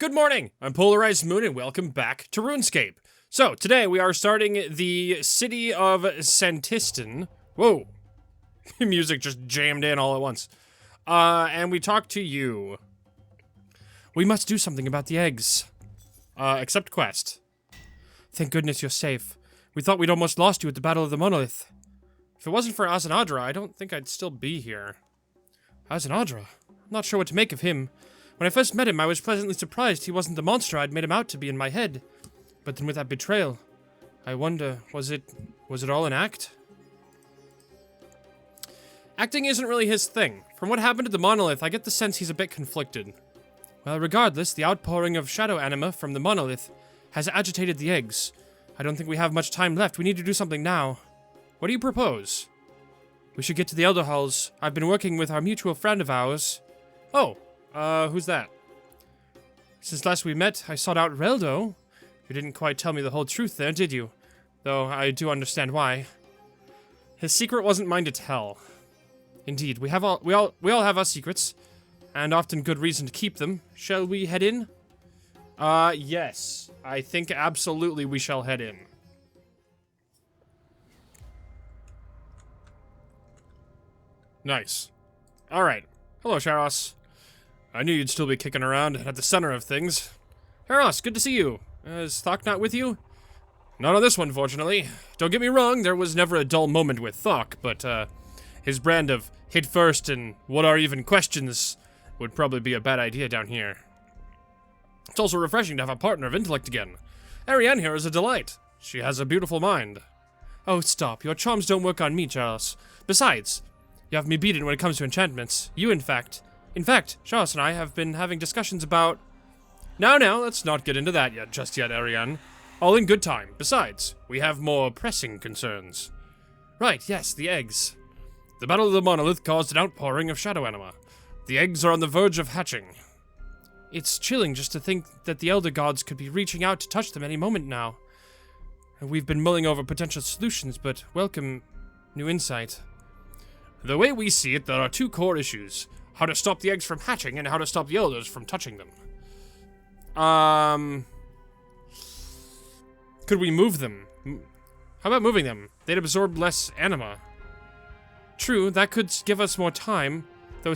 Good morning, I'm PolarizedMoon and welcome back to RuneScape. So, today we are starting the city of Santistan. Whoa. Music just jammed in all at once. And we talk to you. We must do something about the eggs. Accept quest. Thank goodness you're safe. We thought we'd almost lost you at the Battle of the Monolith. If it wasn't for Azzanadra, I don't think I'd still be here. Azzanadra? I'm not sure what to make of him. When I first met him, I was pleasantly surprised he wasn't the monster I'd made him out to be in my head. But then with that betrayal, I wonder, was it all an act? Acting isn't really his thing. From what happened at the Monolith, I get the sense he's a bit conflicted. Well, regardless, the outpouring of shadow anima from the Monolith has agitated the eggs. I don't think we have much time left. We need to do something now. What do you propose? We should get to the Elder Halls. I've been working with our mutual friend of ours. Oh. Who's that? Since last we met, I sought out Reldo. You didn't quite tell me the whole truth there, did you? Though I do understand why. His secret wasn't mine to tell. Indeed, we all have our secrets, and often good reason to keep them. Shall we head in? Yes. I think absolutely we shall head in. Nice. Alright. Hello, Sharos. I knew you'd still be kicking around at the center of things. Sharos, good to see you. Is Thok not with you? Not on this one, fortunately. Don't get me wrong, there was never a dull moment with Thok, but, his brand of hit first and what are even questions would probably be a bad idea down here. It's also refreshing to have a partner of intellect again. Ariane here is a delight. She has a beautiful mind. Oh, stop. Your charms don't work on me, Charles. Besides, you have me beaten when it comes to enchantments. You, in fact, Charles and I have been having discussions about... Now, let's not get into that just yet, Ariane. All in good time. Besides, we have more pressing concerns. Right, yes, the eggs. The Battle of the Monolith caused an outpouring of shadow anima. The eggs are on the verge of hatching. It's chilling just to think that the Elder Gods could be reaching out to touch them any moment now. We've been mulling over potential solutions, but welcome new insight. The way we see it, there are two core issues. How to stop the eggs from hatching, and how to stop the elders from touching them. Could we move them? How about moving them? They'd absorb less anima. True, that could give us more time, though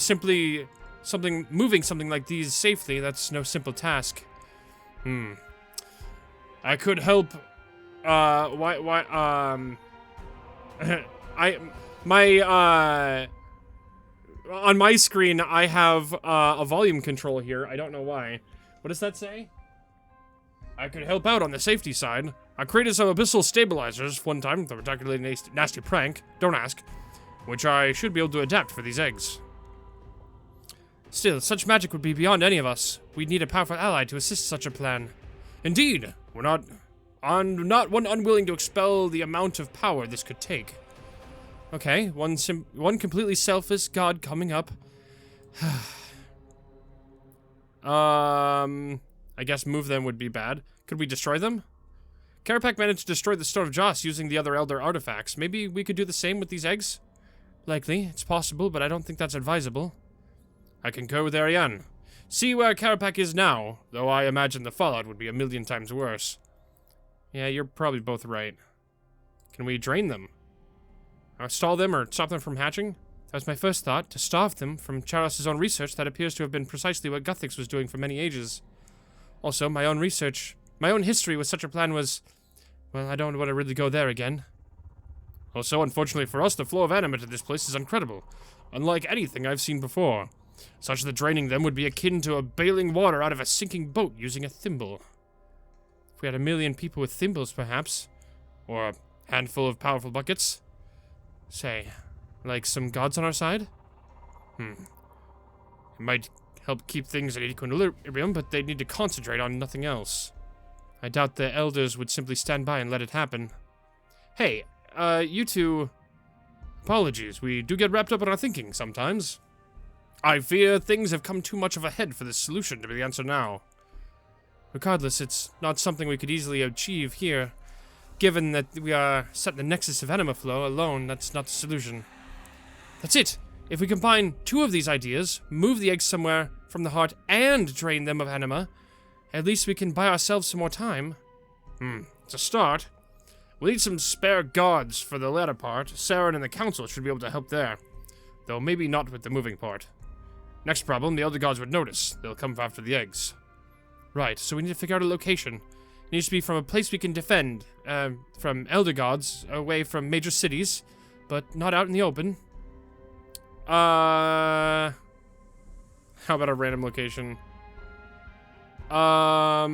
moving something like these safely, that's no simple task. I could help, on my screen, I have a volume control here. I don't know why. What does that say? I could help out on the safety side. I created some abyssal stabilizers one time with a particularly nasty prank. Don't ask. Which I should be able to adapt for these eggs. Still, such magic would be beyond any of us. We'd need a powerful ally to assist such a plan. Indeed, I'm not one unwilling to expel the amount of power this could take. Okay, one completely selfless god coming up. I guess move them would be bad. Could we destroy them? Karapak managed to destroy the Stone of Joss using the other Elder artifacts. Maybe we could do the same with these eggs? Likely, it's possible, but I don't think that's advisable. I concur with Ariane. See where Karapak is now, though I imagine the fallout would be 1,000,000 times worse. Yeah, you're probably both right. Can we drain them? Stall them or stop them from hatching? That was my first thought, to starve them. From Charles' own research, that appears to have been precisely what Guthix was doing for many ages. Also, my own history with such a plan was... Well, I don't want to really go there again. Also, unfortunately for us, the flow of anima to this place is incredible. Unlike anything I've seen before. Such that draining them would be akin to bailing water out of a sinking boat using a thimble. If we had 1,000,000 people with thimbles, perhaps. Or a handful of powerful buckets. Say, like some gods on our side? It might help keep things at equilibrium, but they'd need to concentrate on nothing else. I doubt the elders would simply stand by and let it happen. Hey, you two... Apologies, we do get wrapped up in our thinking sometimes. I fear things have come too much of ahead for this solution to be the answer now. Regardless, it's not something we could easily achieve here. Given that we are set in the nexus of anima flow alone, that's not the solution. That's it! If we combine two of these ideas, move the eggs somewhere from the heart, and drain them of anima, At least we can buy ourselves some more time. It's a start. We'll need some spare guards for the latter part. Saren and the council should be able to help there. Though maybe not with the moving part. Next problem, the Elder Gods would notice. They'll come after the eggs. Right, so we need to figure out a location. It needs to be from a place we can defend. From Elder Gods, away from major cities, but not out in the open. How about a random location? How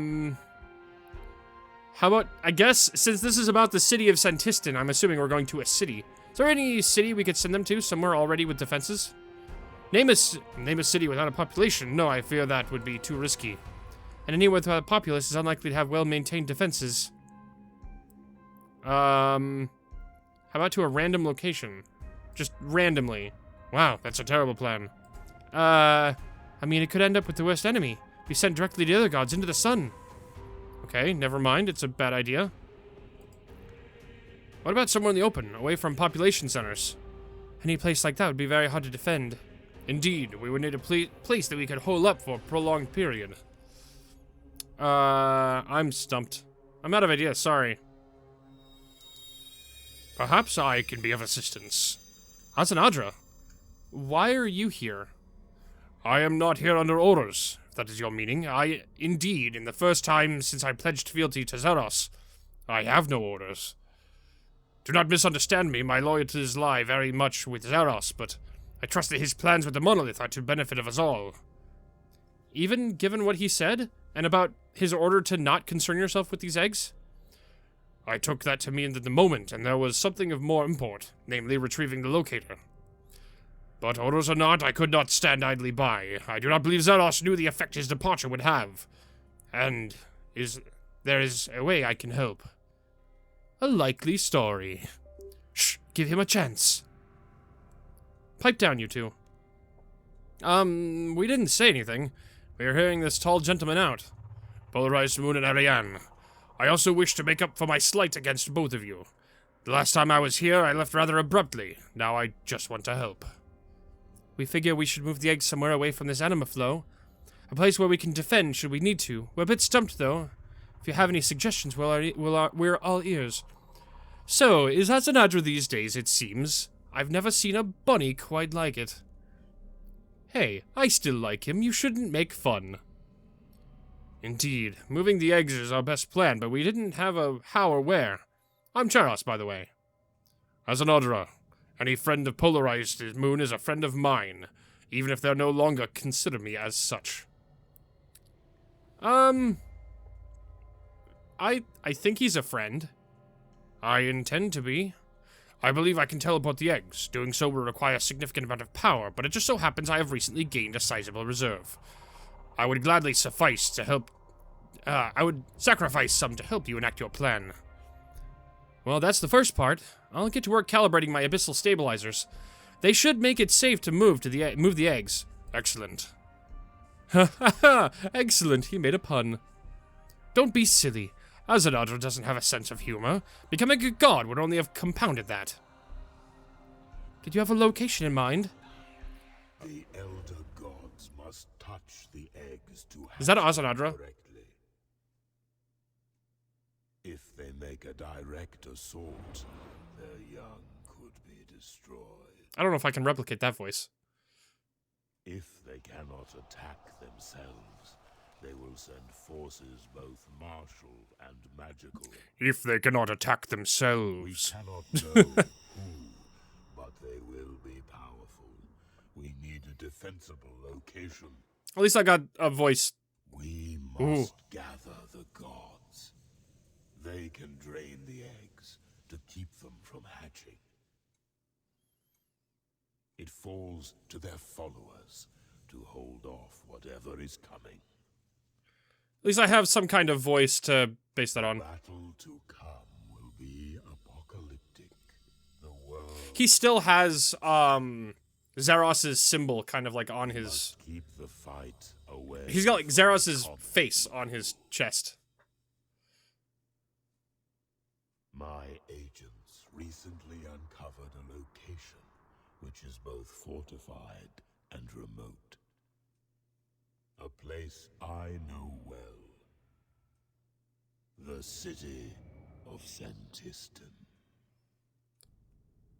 about, I guess, since this is about the city of Santistan, I'm assuming we're going to a city. Is there any city we could send them to, somewhere already with defenses? Name a city without a population? No, I fear that would be too risky. And anywhere without a populace is unlikely to have well-maintained defenses. How about to a random location? Just randomly. Wow, that's a terrible plan. I mean, it could end up with the worst enemy. Be sent directly to the other gods, into the sun. Okay, never mind, it's a bad idea. What about somewhere in the open, away from population centers? Any place like that would be very hard to defend. Indeed, we would need a place that we could hole up for a prolonged period. I'm stumped. I'm out of ideas, sorry. Perhaps I can be of assistance. Azzanadra, why are you here? I am not here under orders, if that is your meaning. Indeed, in the first time since I pledged fealty to Zeros, I have no orders. Do not misunderstand me, my loyalties lie very much with Zeros, but I trust that his plans with the monolith are to benefit of us all. Even given what he said, and about his order to not concern yourself with these eggs? I took that to mean that the moment, and there was something of more import, namely retrieving the locator. But orders or not, I could not stand idly by. I do not believe Zeros knew the effect his departure would have. And there is a way I can help. A likely story. Shh, give him a chance. Pipe down, you two. We didn't say anything. We are hearing this tall gentleman out. PolarizedMoon and Ariane. I also wish to make up for my slight against both of you. The last time I was here, I left rather abruptly. Now I just want to help. We figure we should move the eggs somewhere away from this anima flow. A place where we can defend should we need to. We're a bit stumped, though. If you have any suggestions, we're all ears. So, is Azzanadra these days, it seems. I've never seen a bunny quite like it. Hey, I still like him. You shouldn't make fun. Indeed. Moving the eggs is our best plan, but we didn't have a how or where. I'm Charos, by the way. Azzanadra. Any friend of PolarizedMoon is a friend of mine, even if they're no longer consider me as such. I think he's a friend. I intend to be. I believe I can teleport the eggs. Doing so will require a significant amount of power, but it just so happens I have recently gained a sizable reserve. I would gladly sacrifice some to help you enact your plan. Well, that's the first part. I'll get to work calibrating my abyssal stabilizers. They should make it safe to move the eggs. Excellent. Ha ha ha! Excellent, he made a pun. Don't be silly. Azzanadra doesn't have a sense of humor. Becoming a god would only have compounded that. Did you have a location in mind? The elder gods must touch the eggs to Is that Azzanadra? correctly. If they make a direct assault, their young could be destroyed. I don't know if I can replicate that voice. If they cannot attack themselves, they will send forces both martial and magical. If they cannot attack We themselves. cannot know who, but they will be powerful. We need a defensible location. At least I got a voice. We must gather the gods. They can drain the eggs to keep them from hatching. It falls to their followers to hold off whatever is coming. At least I have some kind of voice to base that on. Battle to come will be apocalyptic. The world He still has, Zeros's symbol kind of like on his... must keep the fight away. He's got like from Zeros's conflict. face on his chest. My agents recently uncovered a location which is both fortified and remote. A place I know well. the city of Santistan.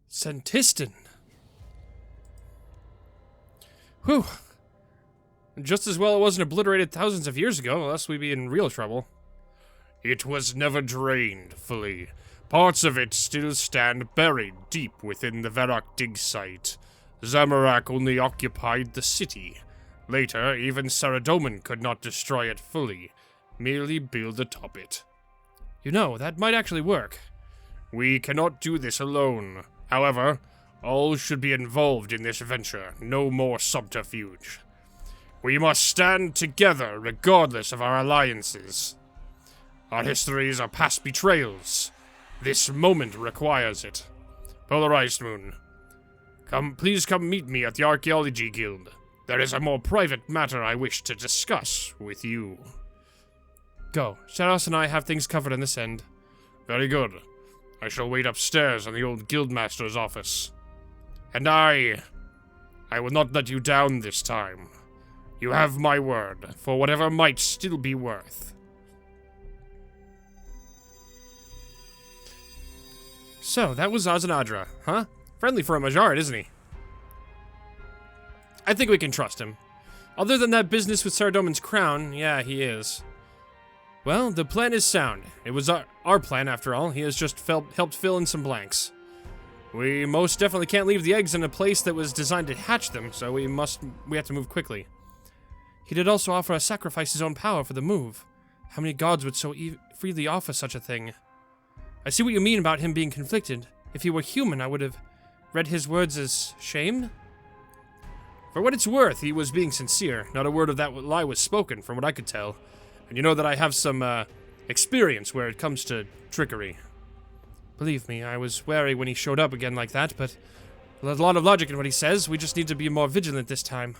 Santistan? Whew. Just as well it wasn't obliterated thousands of years ago, else we'd be in real trouble. It was never drained fully. Parts of it still stand buried deep within the Varrock dig site. Zamorak only occupied the city. Later, even Saradomin could not destroy it fully, merely build atop it. You know, that might actually work. We cannot do this alone. However, all should be involved in this venture, no more subterfuge. We must stand together regardless of our alliances. Our histories are past betrayals. This moment requires it. PolarizedMoon, please come meet me at the Archaeology Guild. There is a more private matter I wish to discuss with you. Go. Sharos and I have things covered on this end. Very good. I shall wait upstairs in the old Guildmaster's office. And I will not let you down this time. You have my word, for whatever might still be worth. So, that was Azzanadra, huh? Friendly for a Majard, isn't he? I think we can trust him. Other than that business with Saradomin's crown, yeah, he is. Well, the plan is sound. It was our plan, after all. He has just helped fill in some blanks. We most definitely can't leave the eggs in a place that was designed to hatch them, so we have to move quickly. He did also offer us sacrifice his own power for the move. How many gods would so freely offer such a thing? I see what you mean about him being conflicted. If he were human, I would have read his words as shame? For what it's worth, he was being sincere. Not a word of that lie was spoken, from what I could tell. And you know that I have some, experience where it comes to trickery. Believe me, I was wary when he showed up again like that, but there's a lot of logic in what he says. We just need to be more vigilant this time.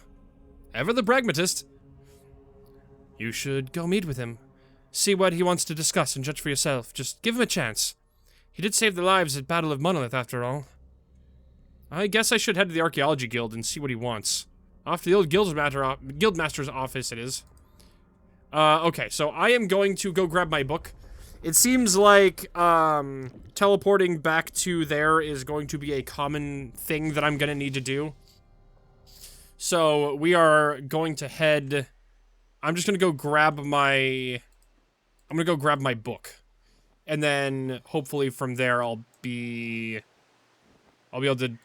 Ever the pragmatist. You should go meet with him. See what he wants to discuss and judge for yourself. Just give him a chance. He did save the lives at Battle of Monolith, after all. I guess I should head to the Archaeology Guild and see what he wants. Off to the old Guildmaster's office it is. Okay, so I am going to go grab my book. It seems like, teleporting back to there is going to be a common thing that I'm gonna need to do. So, we are going to head... I'm just gonna go grab my... I'm gonna go grab my book. And then, hopefully from there, I'll be able to...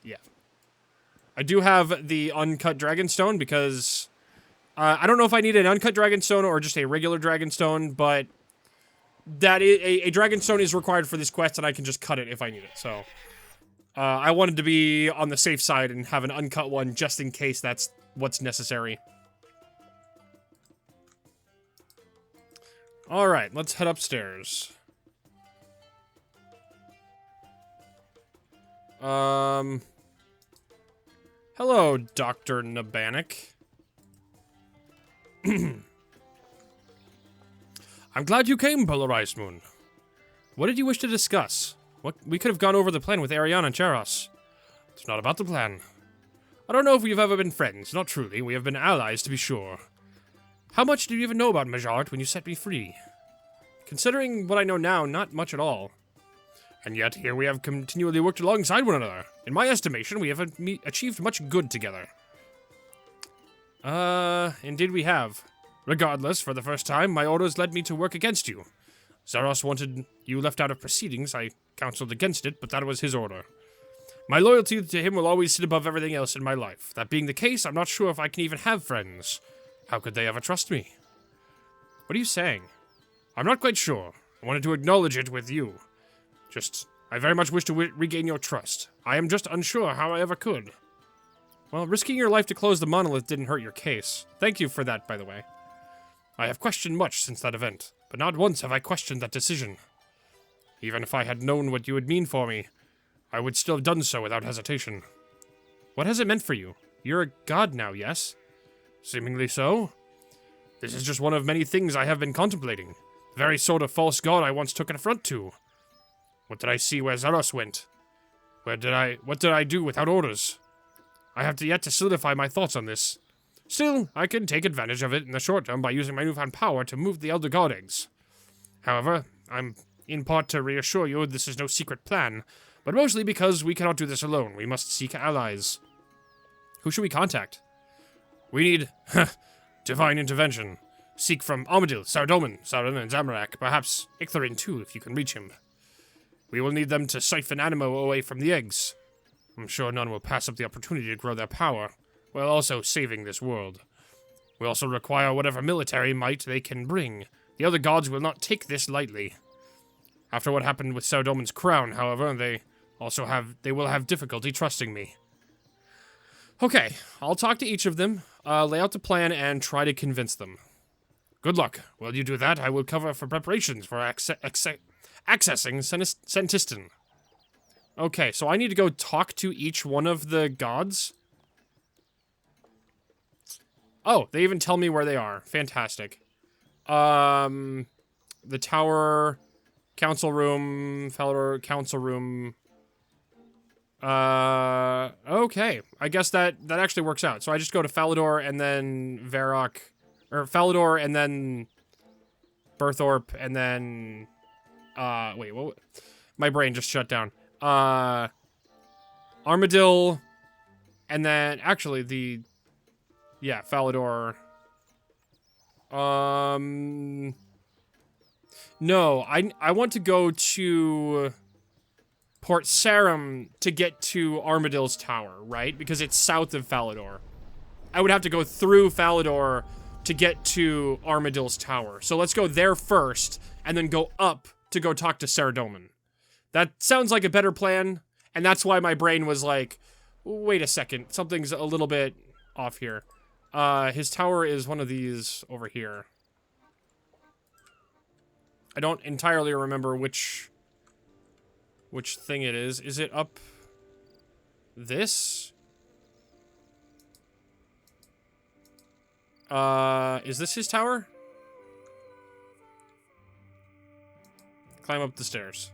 Yeah. I do have the uncut Dragonstone because... I don't know if I need an uncut Dragonstone or just a regular Dragonstone, but... That is, a Dragonstone is required for this quest, and I can just cut it if I need it, so... I wanted to be on the safe side and have an uncut one just in case that's what's necessary. Alright, let's head upstairs. Hello, Dr. Nabanik. I'm glad you came, PolarizedMoon. What did you wish to discuss? We could have gone over the plan with Ariana and Charos. It's not about the plan. I don't know if we've ever been friends, not truly. We have been allies, to be sure. How much do you even know about Majart when you set me free? Considering what I know now, not much at all. And yet, here we have continually worked alongside one another. In my estimation, we have achieved much good together. Indeed we have. Regardless, for the first time, my orders led me to work against you. Zaros wanted you left out of proceedings. I counseled against it, but that was his order. My loyalty to him will always sit above everything else in my life. That being the case, I'm not sure if I can even have friends. How could they ever trust me? What are you saying? I'm not quite sure. I wanted to acknowledge it with you. I very much wish to regain your trust. I am just unsure how I ever could. Well, risking your life to close the monolith didn't hurt your case. Thank you for that, by the way. I have questioned much since that event, but not once have I questioned that decision. Even if I had known what you would mean for me, I would still have done so without hesitation. What has it meant for you? You're a god now, yes? Seemingly so. This is just one of many things I have been contemplating. The very sort of false god I once took an affront to. What did I see where Zaros went? What did I do without orders? I have yet to solidify my thoughts on this. Still, I can take advantage of it in the short term by using my newfound power to move the Elder God Eggs. However, I'm in part to reassure you this is no secret plan, but mostly because we cannot do this alone. We must seek allies. Who should we contact? We need divine intervention. Seek from Armadil, Saradomin, Sauron, and Zamorak. Perhaps Ictharin too, if you can reach him. We will need them to siphon animo away from the eggs. I'm sure none will pass up the opportunity to grow their power, while also saving this world. We also require whatever military might they can bring. The other gods will not take this lightly. After what happened with Saradomin's crown, however, they will have difficulty trusting me. Okay, I'll talk to each of them, lay out the plan, and try to convince them. Good luck. While you do that, I will cover for preparations for accessing Santistan. Okay, so I need to go talk to each one of the gods? Oh, they even tell me where they are. Fantastic. The tower, council room, Falador, council room. Okay. I guess that actually works out. So I just go to Falador and then Varrock, or Falador and then Berthorpe and then, wait, what? My brain just shut down. Armadil, and then, actually, yeah, Falador. No, I want to go to Port Sarim to get to Armadil's tower, right? Because it's south of Falador. I would have to go through Falador to get to Armadil's tower. So let's go there first, and then go up to go talk to Saradomin. That sounds like a better plan, and that's why my brain was like, wait a second, something's a little bit off here. His tower is one of these over here. I don't entirely remember which thing it is. Is it up this? Is this his tower? Climb up the stairs.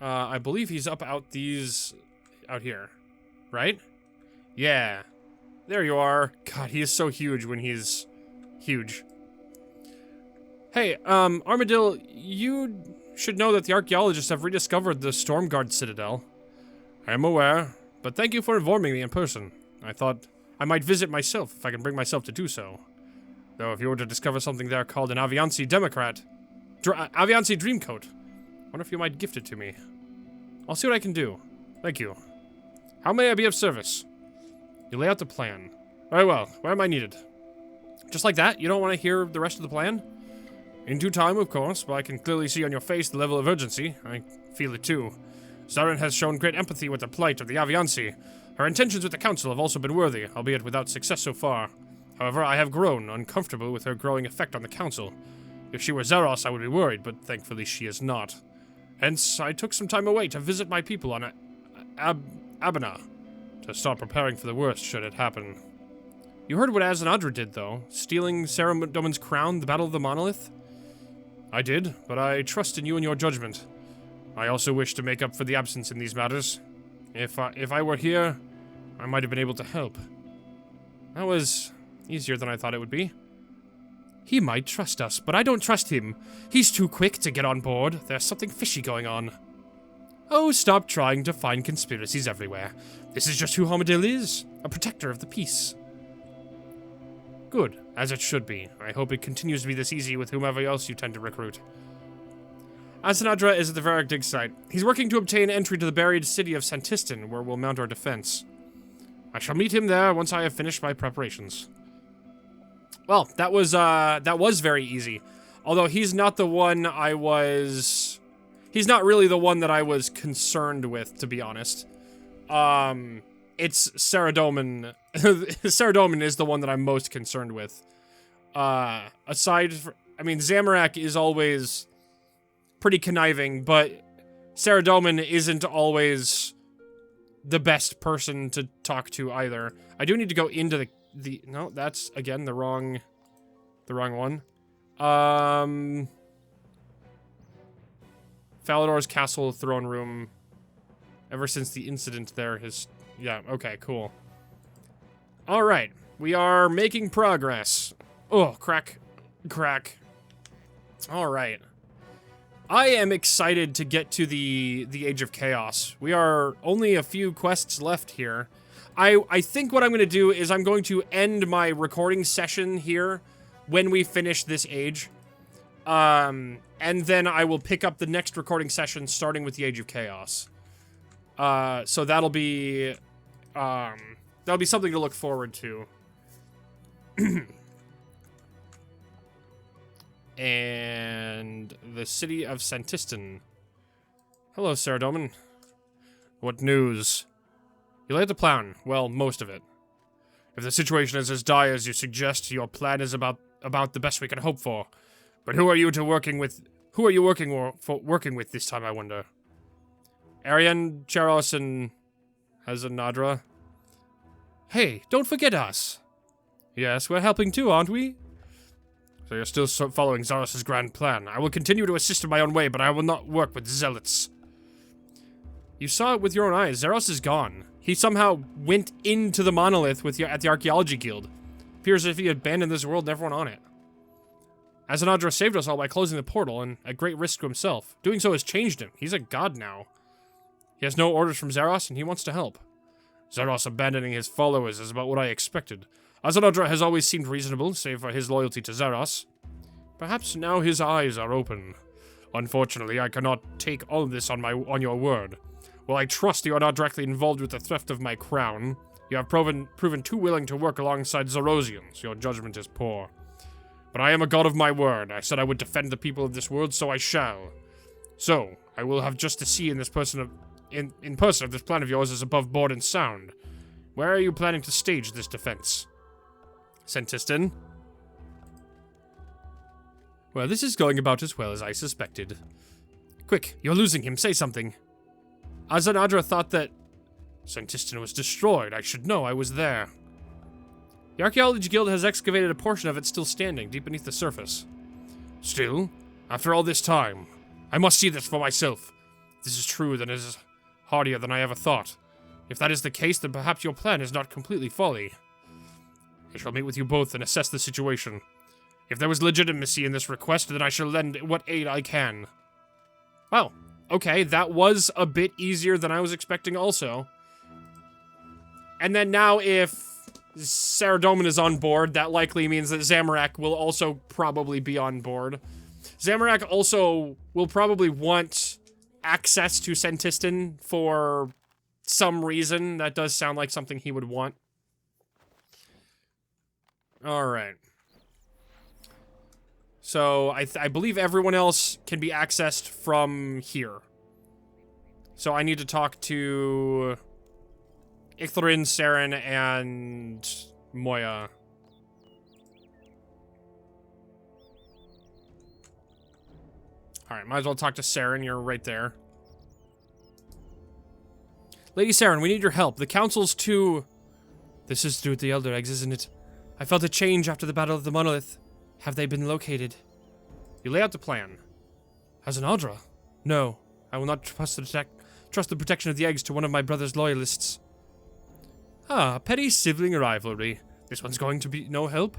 I believe he's up out here, right? Yeah. There you are. God, he is so huge when he's huge. Hey, Armadil, you should know that the archaeologists have rediscovered the Stormguard Citadel. I am aware, but thank you for informing me in person. I thought I might visit myself if I can bring myself to do so. Though if you were to discover something there called an Aviansi Aviansi Dreamcoat, I wonder if you might gift it to me. I'll see what I can do. Thank you. How may I be of service? You lay out the plan. Very well. Where am I needed? Just like that? You don't want to hear the rest of the plan? In due time, of course, but I can clearly see on your face the level of urgency. I feel it too. Zarin has shown great empathy with the plight of the Aviansi. Her intentions with the Council have also been worthy, albeit without success so far. However, I have grown uncomfortable with her growing effect on the Council. If she were Zaros, I would be worried, but thankfully she is not. Hence, I took some time away to visit my people on Abana, to start preparing for the worst should it happen. You heard what Azzanadra did, though, stealing Saradomin's crown, the Battle of the Monolith? I did, but I trust in you and your judgment. I also wish to make up for the absence in these matters. If I were here, I might have been able to help. That was easier than I thought it would be. He might trust us, but I don't trust him. He's too quick to get on board. There's something fishy going on. Oh, stop trying to find conspiracies everywhere. This is just who Armadil is, a protector of the peace. Good, as it should be. I hope it continues to be this easy with whomever else you tend to recruit. Azzanadra is at the Varrock dig site. He's working to obtain entry to the buried city of Santistan, where we'll mount our defense. I shall meet him there once I have finished my preparations. Well, that was very easy. Although he's not the one he's not really the one that I was concerned with, to be honest. It's Saradomin. Saradomin is the one that I'm most concerned with. I mean, Zamorak is always pretty conniving, but Saradomin isn't always the best person to talk to either. I do need to go into no, that's again the wrong one. Falador's castle throne room. Ever since the incident there has, yeah, okay, cool. All right, We are making progress. Oh, crack. Crack. Alright. I am excited to get to the Age of Chaos. We are only a few quests left here. I think what I'm going to do is I'm going to end my recording session here when we finish this age. And then I will pick up the next recording session starting with the Age of Chaos. So that'll be something to look forward to. And the city of Santistan. Hello, Saradomin. What news? You laid the plan. Well, most of it. If the situation is as dire as you suggest, your plan is about the best we can hope for. But who are you working with this time, I wonder? Arian, Charos, and Azzanadra? Hey, don't forget us. Yes, we're helping too, aren't we? So you're still following Zaros' grand plan. I will continue to assist in my own way, but I will not work with zealots. You saw it with your own eyes. Zaros is gone. He somehow went into the monolith at the Archaeology Guild. Appears as if he abandoned this world and everyone on it. Azzanadra saved us all by closing the portal, and at great risk to himself. Doing so has changed him. He's a god now. He has no orders from Zaros, and he wants to help. Zaros abandoning his followers is about what I expected. Azzanadra has always seemed reasonable, save for his loyalty to Zaros. Perhaps now his eyes are open. Unfortunately, I cannot take all of this on your word. While I trust you are not directly involved with the theft of my crown, you have proven too willing to work alongside Zarosians. Your judgment is poor. But I am a god of my word. I said I would defend the people of this world, so I shall. So, I will have just to see in person if this plan of yours is above board and sound. Where are you planning to stage this defense? Santistan? Well, this is going about as well as I suspected. Quick, you're losing him. Say something. Azzanadra thought that Santistan was destroyed. I should know. I was there. The Archaeology Guild has excavated a portion of it still standing, deep beneath the surface. Still? After all this time? I must see this for myself. If this is true, then it is hardier than I ever thought. If that is the case, then perhaps your plan is not completely folly. I shall meet with you both and assess the situation. If there was legitimacy in this request, then I shall lend what aid I can. Well, okay, that was a bit easier than I was expecting also. And then now if Saradomin is on board, that likely means that Zamorak will also probably be on board. Zamorak also will probably want access to Santistan for some reason. That does sound like something he would want. Alright. So, I believe everyone else can be accessed from here. So I need to talk to Ithrin, Saren, and Moya. Alright, might as well talk to Saren. You're right there. Lady Saren, we need your help. The council's too... This is to do with the Elder Eggs, isn't it? I felt a change after the Battle of the Monolith. Have they been located? You lay out the plan. Azzanadra? No, I will not trust the protection of the eggs to one of my brother's loyalists. Ah, petty sibling rivalry. This one's going to be no help?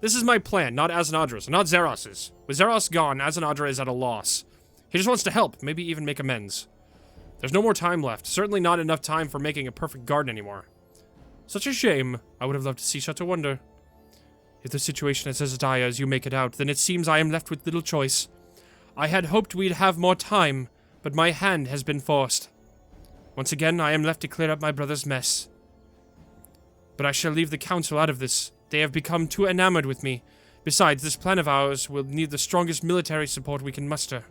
This is my plan, not Azzanadra's, not Zaros's. With Zaros gone, Azzanadra is at a loss. He just wants to help, maybe even make amends. There's no more time left, certainly not enough time for making a perfect garden anymore. Such a shame. I would have loved to see such a wonder. If the situation is as dire as you make it out, then it seems I am left with little choice. I had hoped we'd have more time, but my hand has been forced. Once again, I am left to clear up my brother's mess. But I shall leave the council out of this. They have become too enamored with me. Besides, this plan of ours will need the strongest military support we can muster.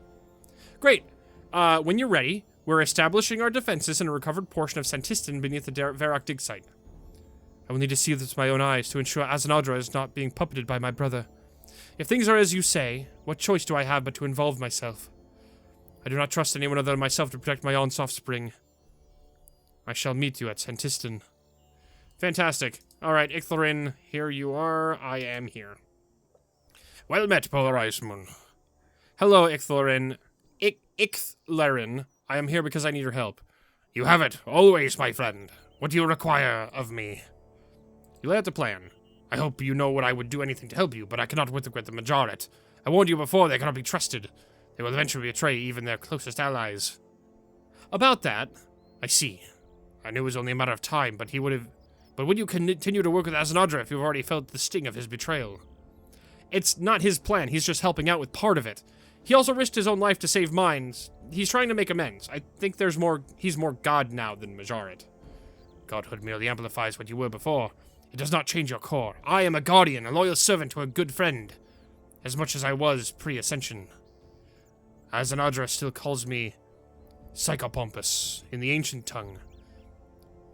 Great. When you're ready, we're establishing our defenses in a recovered portion of Santistan beneath the Varrock dig site. I will need to see this with my own eyes to ensure Azzanadra is not being puppeted by my brother. If things are as you say, what choice do I have but to involve myself? I do not trust anyone other than myself to protect my own offspring. I shall meet you at Santistan. Fantastic. Alright, Ithrin, here you are. I am here. Well met, PolarizedMoon. Hello, Ithrin. Ithlerin. I am here because I need your help. You have it. Always, my friend. What do you require of me? You lay out the plan. I hope you know what I would do anything to help you, but I cannot work with the Majoret. I warned you before, they cannot be trusted. They will eventually betray even their closest allies. About that, I see. I knew it was only a matter of time, but would you continue to work with Azzanadra if you've already felt the sting of his betrayal? It's not his plan, he's just helping out with part of it. He also risked his own life to save mine. He's trying to make amends. I think he's more God now than Majoret. Godhood merely amplifies what you were before. It does not change your core. I am a guardian, a loyal servant to a good friend. As much as I was pre-ascension. Azzanadra still calls me Psychopompous in the ancient tongue.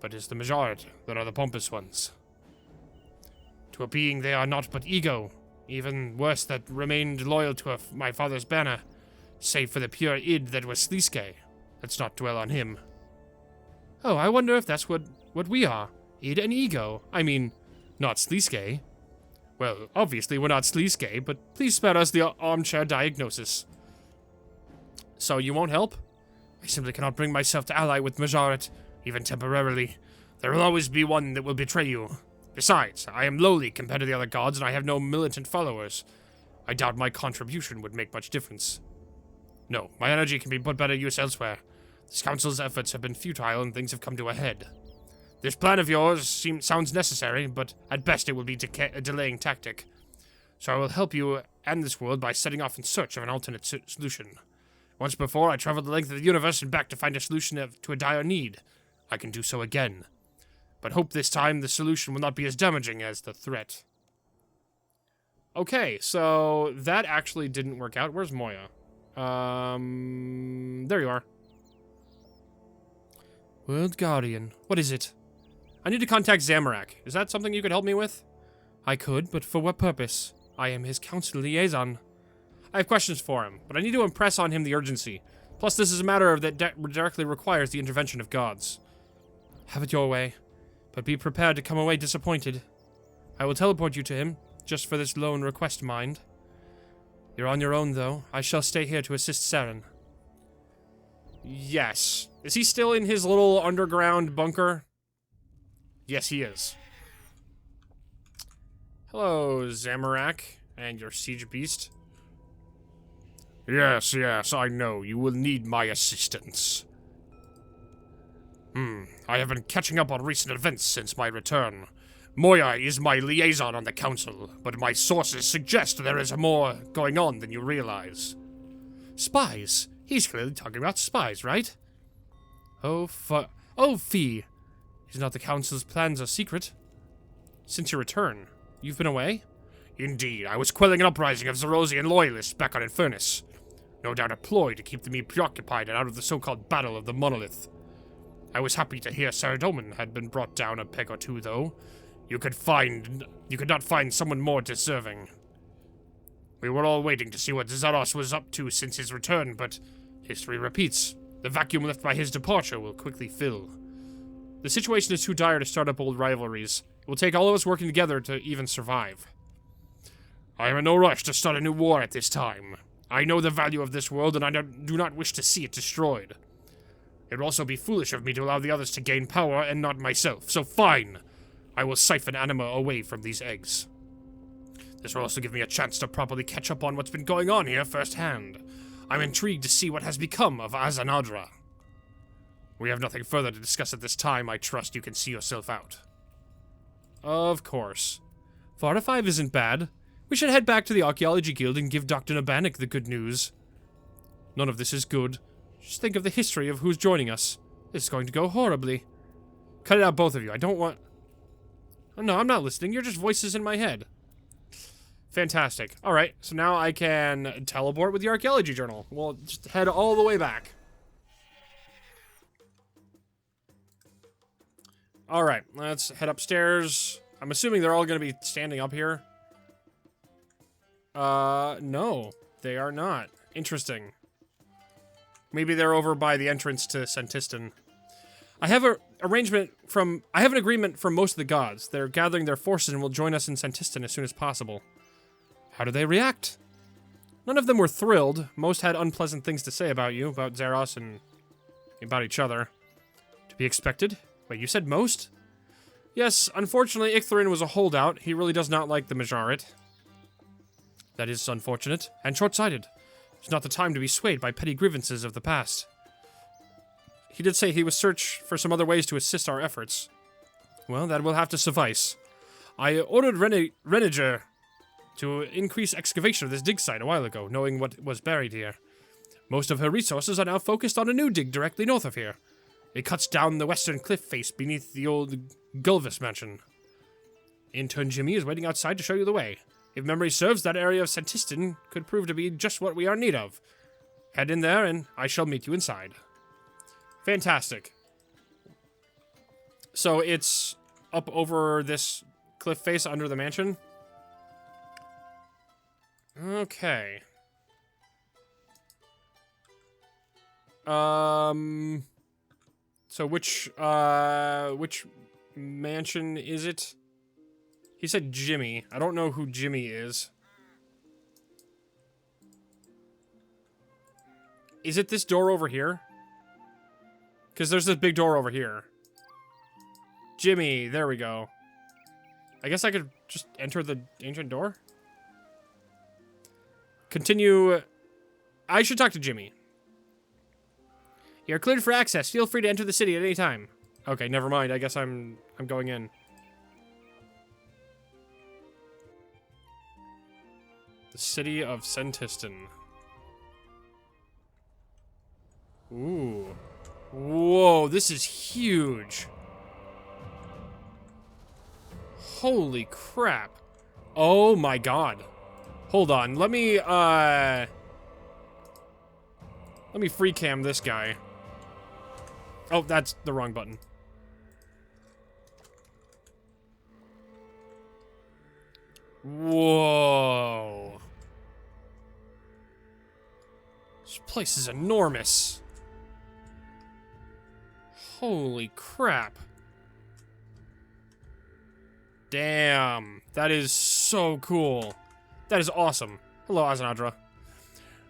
But it's the Majoret that are the pompous ones. To a being they are not but ego. Even worse, that remained loyal to my father's banner. Save for the pure id that was Sliske. Let's not dwell on him. Oh, I wonder if that's what we are. Id and ego. I mean, not Sliske. Well, obviously we're not Sliske, but please spare us the armchair diagnosis. So you won't help? I simply cannot bring myself to ally with Majoret, even temporarily. There will always be one that will betray you. Besides, I am lowly compared to the other gods, and I have no militant followers. I doubt my contribution would make much difference. No, my energy can be put better use elsewhere. This council's efforts have been futile, and things have come to a head. This plan of yours sounds necessary, but at best it will be a delaying tactic. So I will help you and this world by setting off in search of an alternate solution. Once before, I traveled the length of the universe and back to find a solution to a dire need. I can do so again. But hope this time the solution will not be as damaging as the threat. Okay, so that actually didn't work out. Where's Moya? There you are. World Guardian. What is it? I need to contact Zamorak. Is that something you could help me with? I could, but for what purpose? I am his council liaison. I have questions for him, but I need to impress on him the urgency. Plus, this is a matter that directly requires the intervention of gods. Have it your way, but be prepared to come away disappointed. I will teleport you to him, just for this lone request, mind. You're on your own, though. I shall stay here to assist Saren. Yes. Is he still in his little underground bunker? Yes, he is. Hello, Zamorak, and your siege beast. Yes, I know. You will need my assistance. I have been catching up on recent events since my return. Moya is my liaison on the council, but my sources suggest there is more going on than you realize. Spies? He's clearly talking about spies, right? Oh, fie. Is not the council's plans a secret? Since your return, you've been away? Indeed, I was quelling an uprising of Zerosian loyalists back on Infernus. No doubt a ploy to keep me preoccupied and out of the so-called Battle of the Monolith. I was happy to hear Saradomin had been brought down a peg or two, though. You could not find someone more deserving. We were all waiting to see what Zaros was up to since his return, but history repeats. The vacuum left by his departure will quickly fill. The situation is too dire to start up old rivalries. It will take all of us working together to even survive. I am in no rush to start a new war at this time. I know the value of this world, and I do not wish to see it destroyed. It would also be foolish of me to allow the others to gain power and not myself, so fine! I will siphon anima away from these eggs. This will also give me a chance to properly catch up on what's been going on here firsthand. I'm intrigued to see what has become of Azzanadra. We have nothing further to discuss at this time. I trust you can see yourself out. Of course. 4 out of 5 isn't bad. We should head back to the Archaeology Guild and give Dr. Nabanik the good news. None of this is good. Just think of the history of who's joining us. This is going to go horribly. Cut it out, both of you. I don't want... Oh, no, I'm not listening. You're just voices in my head. Fantastic. Alright, so now I can teleport with the Archaeology Journal. We'll just head all the way back. Alright, let's head upstairs. I'm assuming they're all going to be standing up here. No, they are not. Interesting. Maybe they're over by the entrance to Santistan. I have an agreement from most of the gods. They're gathering their forces and will join us in Santistan as soon as possible. How do they react? None of them were thrilled. Most had unpleasant things to say about you, about Zeros, and about each other. To be expected. Wait, you said most? Yes, unfortunately, Ichtharin was a holdout. He really does not like the Majorit. That is unfortunate and short-sighted. It's not the time to be swayed by petty grievances of the past. He did say he would search for some other ways to assist our efforts. Well, that will have to suffice. I ordered Reneger to increase excavation of this dig site a while ago, knowing what was buried here. Most of her resources are now focused on a new dig directly north of here. It cuts down the western cliff face beneath the old Gulvis mansion. Intern Jimmy is waiting outside to show you the way. If memory serves, that area of Santiston could prove to be just what we are in need of. Head in there, and I shall meet you inside. Fantastic. So it's up over this cliff face under the mansion? Okay. So which mansion is it? He said Jimmy. I don't know who Jimmy is. Is it this door over here? Because there's this big door over here. Jimmy, there we go. I guess I could just enter the ancient door? Continue. I should talk to Jimmy. You're cleared for access. Feel free to enter the city at any time. Okay, never mind. I guess I'm going in. The city of Santiston. Ooh. Whoa, this is huge. Holy crap. Oh my god. Hold on. Let me free cam this guy. Oh, that's the wrong button. Whoa. This place is enormous. Holy crap. Damn. That is so cool. That is awesome. Hello, Azzanadra.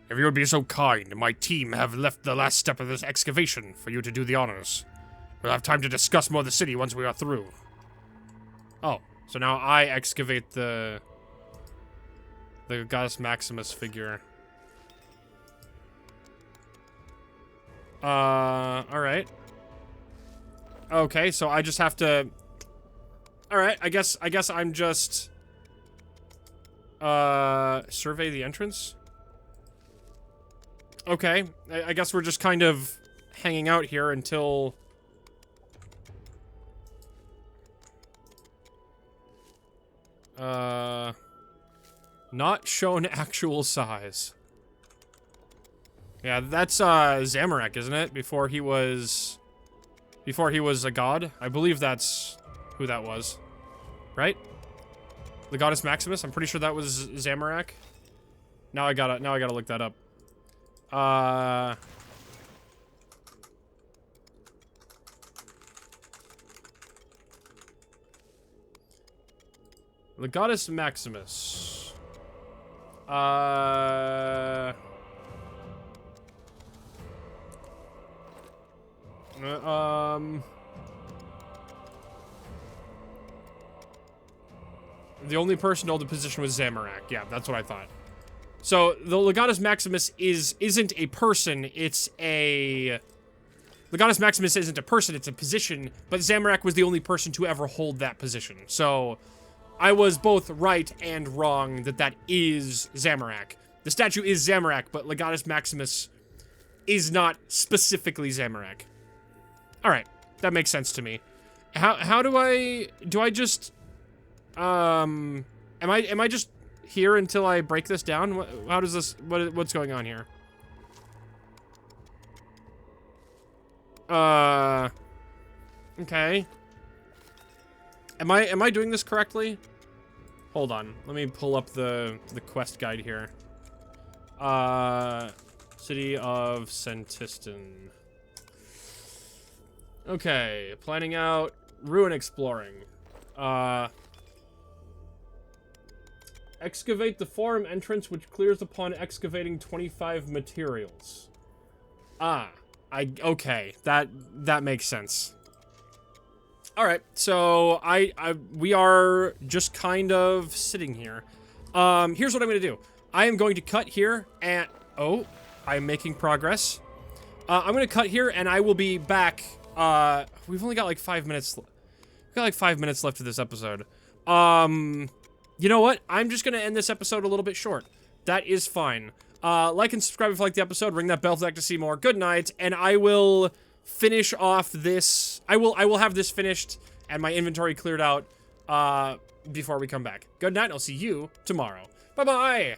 If you would be so kind, my team have left the last step of this excavation for you to do the honors. We'll have time to discuss more of the city once we are through. Oh, so now I excavate the Goddess Maximus figure. Alright. Okay, so I just have to... Alright, I guess I'm just... survey the entrance? Okay, I guess we're just kind of hanging out here until... Not shown actual size. Yeah, that's, Zamorak, isn't it? Before he was a god? I believe that's who that was. Right? The Goddess Maximus? I'm pretty sure that was Zamorak. Now I gotta look that up. The Goddess Maximus. The only person to hold the position was Zamorak. Yeah, that's what I thought. So, the Legatus Maximus isn't a person, it's a... Legatus Maximus isn't a person, it's a position, but Zamorak was the only person to ever hold that position. So, I was both right and wrong that is Zamorak. The statue is Zamorak, but Legatus Maximus is not specifically Zamorak. Alright, that makes sense to me. How do I just... Am I just here until I break this down? How does this... What's going on here? Okay. Am I doing this correctly? Hold on. Let me pull up the quest guide here. City of Santiston. Okay, planning out ruin exploring. Excavate the forum entrance, which clears upon excavating 25 materials. Okay, that makes sense. All right, so we are just kind of sitting here. Here's what I'm going to do. I am going to cut here and... Oh, I'm making progress. I'm going to cut here and I will be back. We've only got like 5 minutes. We've got like 5 minutes left of this episode. You know what? I'm just going to end this episode a little bit short. That is fine. Like and subscribe if you like the episode. Ring that bell flag to see more. Good night, and I will finish off this. I will have this finished and my inventory cleared out before we come back. Good night. I'll see you tomorrow. Bye-bye.